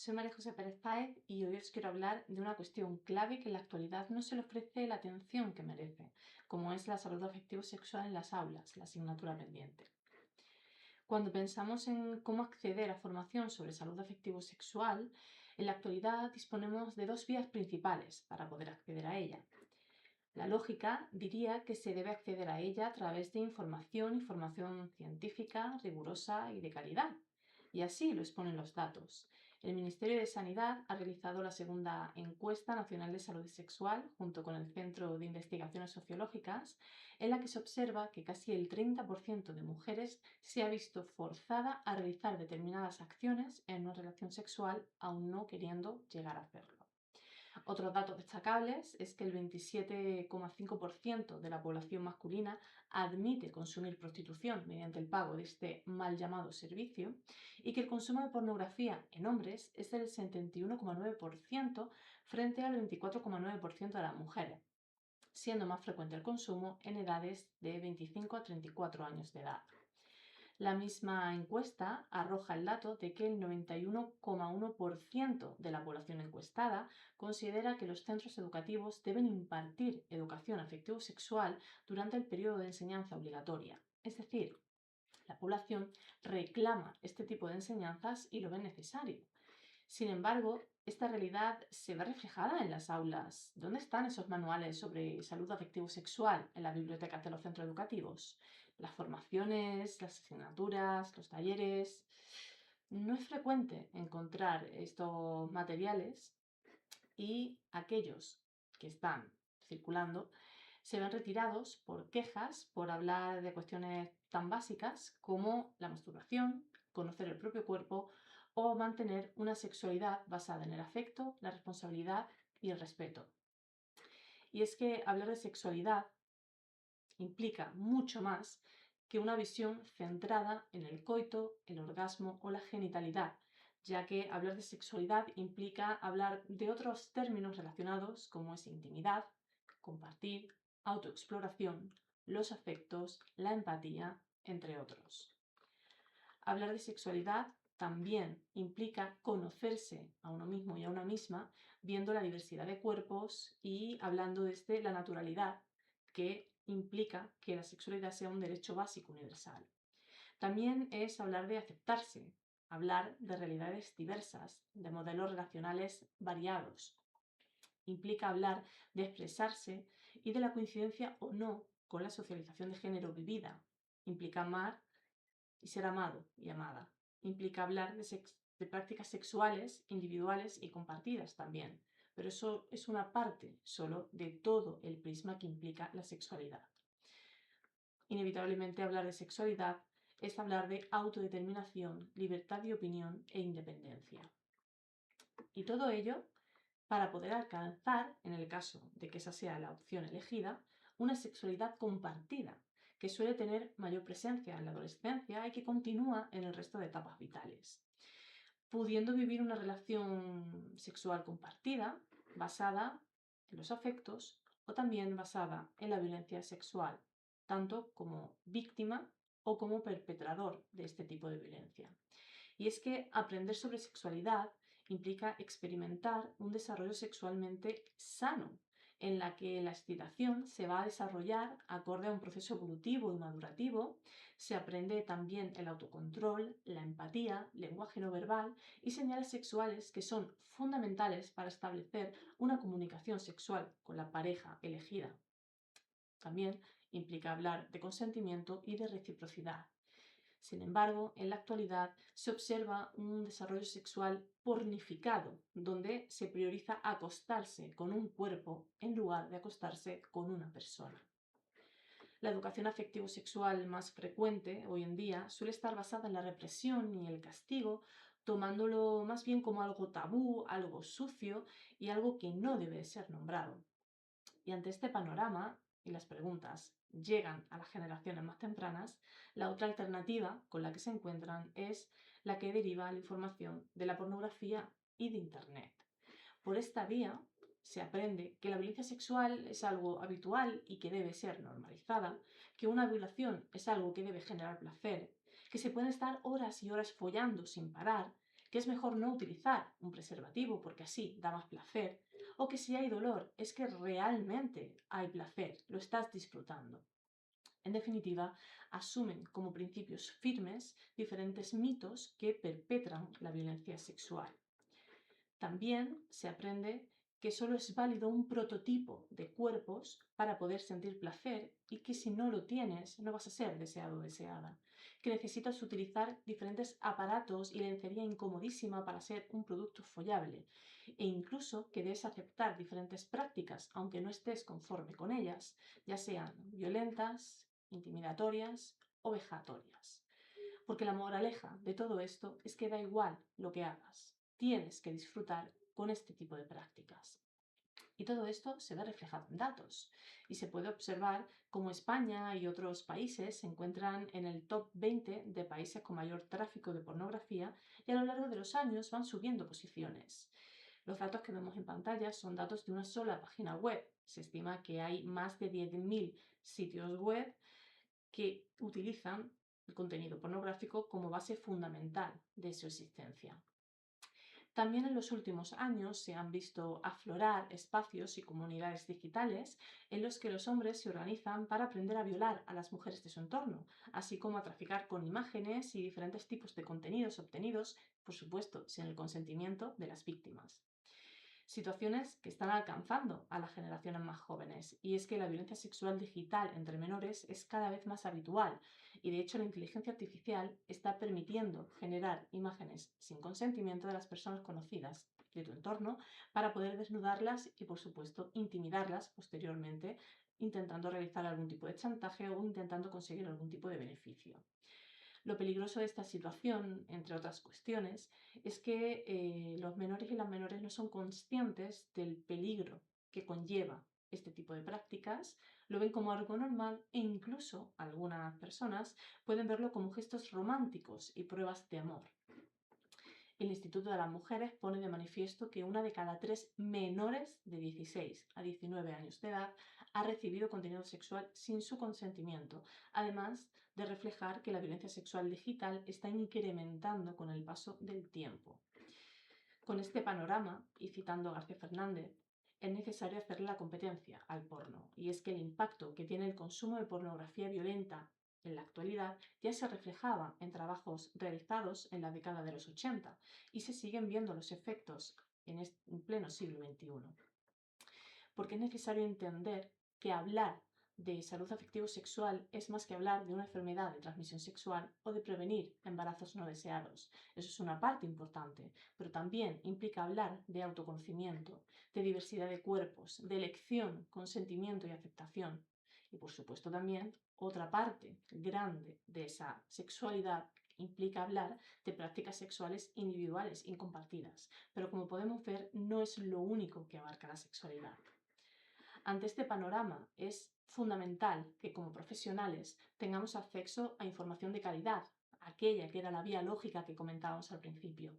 Soy María José Pérez Páez y hoy os quiero hablar de una cuestión clave que en la actualidad no se le ofrece la atención que merece, como es la salud afectivo-sexual en las aulas, la asignatura pendiente. Cuando pensamos en cómo acceder a formación sobre salud afectivo-sexual, en la actualidad disponemos de dos vías principales para poder acceder a ella. La lógica diría que se debe acceder a ella a través de información y formación científica, rigurosa y de calidad. Y así lo exponen los datos. El Ministerio de Sanidad ha realizado la segunda encuesta nacional de salud sexual junto con el Centro de Investigaciones Sociológicas, en la que se observa que casi el 30% de mujeres se ha visto forzada a realizar determinadas acciones en una relación sexual aun no queriendo llegar a hacerlo. Otros datos destacables es que el 27,5% de la población masculina admite consumir prostitución mediante el pago de este mal llamado servicio y que el consumo de pornografía en hombres es del 71,9% frente al 24,9% de las mujeres, siendo más frecuente el consumo en edades de 25 a 34 años de edad. La misma encuesta arroja el dato de que el 91,1% de la población encuestada considera que los centros educativos deben impartir educación afectivo-sexual durante el periodo de enseñanza obligatoria. Es decir, la población reclama este tipo de enseñanzas y lo ve necesario. Sin embargo, esta realidad se ve reflejada en las aulas. ¿Dónde están esos manuales sobre salud afectivo-sexual en las bibliotecas de los centros educativos? Las formaciones, las asignaturas, los talleres. No es frecuente encontrar estos materiales y aquellos que están circulando se ven retirados por quejas por hablar de cuestiones tan básicas como la masturbación, conocer el propio cuerpo o mantener una sexualidad basada en el afecto, la responsabilidad y el respeto. Y es que hablar de sexualidad implica mucho más que una visión centrada en el coito, el orgasmo o la genitalidad, ya que hablar de sexualidad implica hablar de otros términos relacionados como es intimidad, compartir, autoexploración, los afectos, la empatía, entre otros. Hablar de sexualidad también implica conocerse a uno mismo y a una misma, viendo la diversidad de cuerpos y hablando desde la naturalidad, que implica que la sexualidad sea un derecho básico universal. También es hablar de aceptarse, hablar de realidades diversas, de modelos relacionales variados. Implica hablar de expresarse y de la coincidencia o no con la socialización de género vivida. Implica amar y ser amado y amada. Implica hablar de prácticas sexuales, individuales y compartidas también, pero eso es una parte solo de todo el prisma que implica la sexualidad. Inevitablemente hablar de sexualidad es hablar de autodeterminación, libertad de opinión e independencia. Y todo ello para poder alcanzar, en el caso de que esa sea la opción elegida, una sexualidad compartida, que suele tener mayor presencia en la adolescencia y que continúa en el resto de etapas vitales, pudiendo vivir una relación sexual compartida basada en los afectos o también basada en la violencia sexual, tanto como víctima o como perpetrador de este tipo de violencia. Y es que aprender sobre sexualidad implica experimentar un desarrollo sexualmente sano, en la que la excitación se va a desarrollar acorde a un proceso evolutivo y madurativo. Se aprende también el autocontrol, la empatía, lenguaje no verbal y señales sexuales que son fundamentales para establecer una comunicación sexual con la pareja elegida. También implica hablar de consentimiento y de reciprocidad. Sin embargo, en la actualidad se observa un desarrollo sexual pornificado, donde se prioriza acostarse con un cuerpo en lugar de acostarse con una persona. La educación afectivo-sexual más frecuente hoy en día suele estar basada en la represión y el castigo, tomándolo más bien como algo tabú, algo sucio y algo que no debe ser nombrado. Y ante este panorama y las preguntas llegan a las generaciones más tempranas, la otra alternativa con la que se encuentran es la que deriva la información de la pornografía y de Internet. Por esta vía se aprende que la violencia sexual es algo habitual y que debe ser normalizada, que una violación es algo que debe generar placer, que se pueden estar horas y horas follando sin parar, que es mejor no utilizar un preservativo porque así da más placer, o que si hay dolor es que realmente hay placer, lo estás disfrutando. En definitiva, asumen como principios firmes diferentes mitos que perpetran la violencia sexual. También se aprende que solo es válido un prototipo de cuerpos para poder sentir placer y que si no lo tienes no vas a ser deseado o deseada, que necesitas utilizar diferentes aparatos y lencería incomodísima para ser un producto follable e incluso que debes aceptar diferentes prácticas aunque no estés conforme con ellas, ya sean violentas, intimidatorias o vejatorias. Porque la moraleja de todo esto es que da igual lo que hagas, tienes que disfrutar con este tipo de prácticas. Y todo esto se ve reflejado en datos y se puede observar cómo España y otros países se encuentran en el top 20 de países con mayor tráfico de pornografía y a lo largo de los años van subiendo posiciones. Los datos que vemos en pantalla son datos de una sola página web. Se estima que hay más de 10.000 sitios web que utilizan el contenido pornográfico como base fundamental de su existencia. También en los últimos años se han visto aflorar espacios y comunidades digitales en los que los hombres se organizan para aprender a violar a las mujeres de su entorno, así como a traficar con imágenes y diferentes tipos de contenidos obtenidos, por supuesto, sin el consentimiento de las víctimas. Situaciones que están alcanzando a las generaciones más jóvenes. Y es que la violencia sexual digital entre menores es cada vez más habitual y de hecho la inteligencia artificial está permitiendo generar imágenes sin consentimiento de las personas conocidas de tu entorno para poder desnudarlas y por supuesto intimidarlas posteriormente intentando realizar algún tipo de chantaje o intentando conseguir algún tipo de beneficio. Lo peligroso de esta situación, entre otras cuestiones, es que los menores y las menores no son conscientes del peligro que conlleva este tipo de prácticas, lo ven como algo normal e incluso algunas personas pueden verlo como gestos románticos y pruebas de amor. El Instituto de las Mujeres pone de manifiesto que una de cada 3 menores de 16 a 19 años de edad ha recibido contenido sexual sin su consentimiento, además de reflejar que la violencia sexual digital está incrementando con el paso del tiempo. Con este panorama, y citando a García Fernández, es necesario hacerle la competencia al porno, y es que el impacto que tiene el consumo de pornografía violenta en la actualidad ya se reflejaba en trabajos realizados en la década de los 80 y se siguen viendo los efectos en pleno siglo XXI. Porque es necesario entender que hablar de salud afectivo-sexual es más que hablar de una enfermedad de transmisión sexual o de prevenir embarazos no deseados. Eso es una parte importante, pero también implica hablar de autoconocimiento, de diversidad de cuerpos, de elección, consentimiento y aceptación. Y por supuesto también otra parte grande de esa sexualidad implica hablar de prácticas sexuales individuales incompartidas. Pero como podemos ver, no es lo único que abarca la sexualidad. Ante este panorama es fundamental que como profesionales tengamos acceso a información de calidad, aquella que era la vía lógica que comentábamos al principio.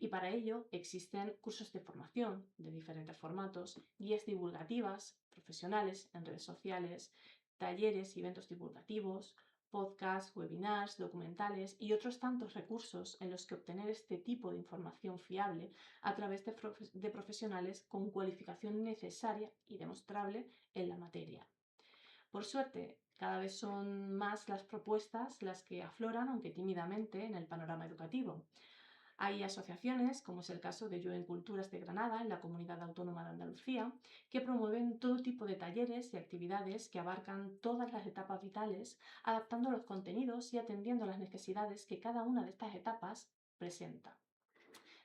Y para ello existen cursos de formación de diferentes formatos, guías divulgativas, profesionales en redes sociales, talleres y eventos divulgativos, podcasts, webinars, documentales y otros tantos recursos en los que obtener este tipo de información fiable a través de profesionales con cualificación necesaria y demostrable en la materia. Por suerte, cada vez son más las propuestas las que afloran, aunque tímidamente, en el panorama educativo. Hay asociaciones, como es el caso de Yo en Culturas de Granada, en la Comunidad Autónoma de Andalucía, que promueven todo tipo de talleres y actividades que abarcan todas las etapas vitales, adaptando los contenidos y atendiendo a las necesidades que cada una de estas etapas presenta.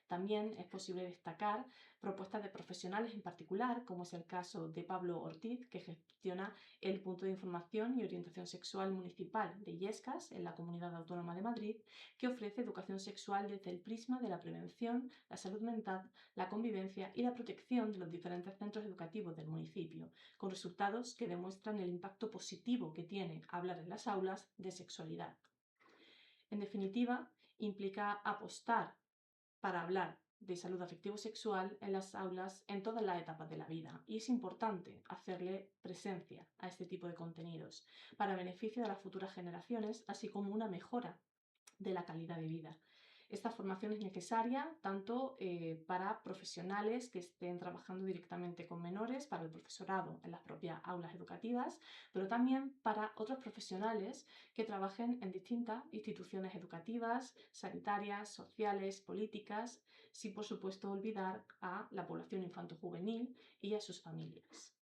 También es posible destacar propuestas de profesionales en particular, como es el caso de Pablo Ortiz, que gestiona el Punto de Información y Orientación Sexual Municipal de Illescas, en la Comunidad Autónoma de Madrid, que ofrece educación sexual desde el prisma de la prevención, la salud mental, la convivencia y la protección de los diferentes centros educativos del municipio, con resultados que demuestran el impacto positivo que tiene hablar en las aulas de sexualidad. En definitiva, implica apostar para hablar de salud afectivo-sexual en las aulas en todas las etapas de la vida. Y es importante hacerle presencia a este tipo de contenidos para beneficio de las futuras generaciones, así como una mejora de la calidad de vida. Esta formación es necesaria tanto para profesionales que estén trabajando directamente con menores, para el profesorado en las propias aulas educativas, pero también para otros profesionales que trabajen en distintas instituciones educativas, sanitarias, sociales, políticas, sin por supuesto olvidar a la población infanto-juvenil y a sus familias.